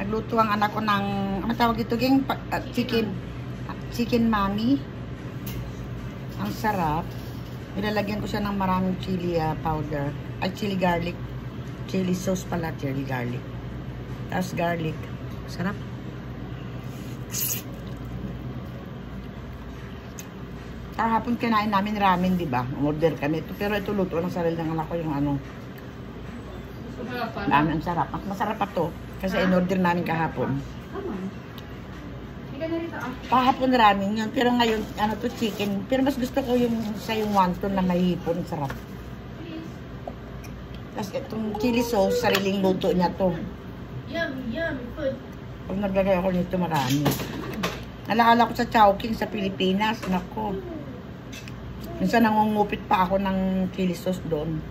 nagluto ang anak ko ng, ano tawag ito, ging? Chicken mami. Ang sarap. Nilalagyan ko siya ng maraming chili powder. Ay, chili garlic. Chili sauce pala, chili garlic. Tapos garlic. Sarap. Kahapon kinain namin ramen, di ba? Order kami. Pero ito luto ng sarili ng anak ko yung ano. Ramen ang sarap. Masarap pa to. Kasi in-order namin kahapon. Kahapon ramen yun. Pero ngayon, ano to, chicken. Pero mas gusto ko yung sa yung wonton na may hipon. Sarap. Tapos itong chili sauce, sariling luto niya to. Yum, food. Pag naglagay ako nito, marami. Nalala ko sa Chowking sa Pilipinas. Nako. Minsan nangungupit pa ako ng chili sauce doon.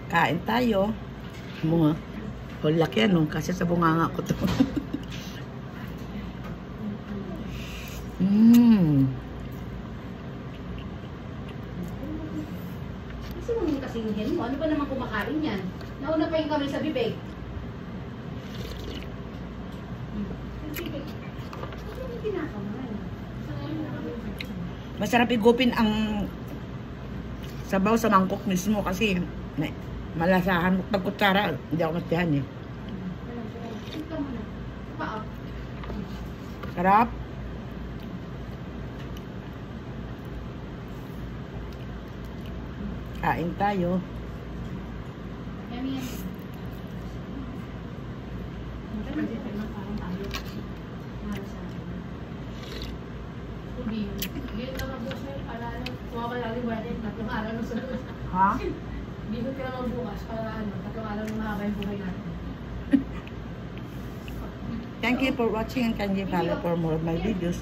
Kain tayo. Bunga. Laki ano, kasi sa bunganga ko to. Kasi mo yung kasinghin mo, ano ba naman kumakain yan? Nauna pa yung kamay sa bibig. Masarap igupin ang sabaw sa mangkok mismo kasi malasahan mo. Pag kutsara, hindi ako mastihan eh. Sarap. Kain tayo. Yummy. Ha? Bihod ka naman bukas para ano, tatlong araw na mahaba yung buhay natin. Thank you for watching and kindly follow for more of my videos.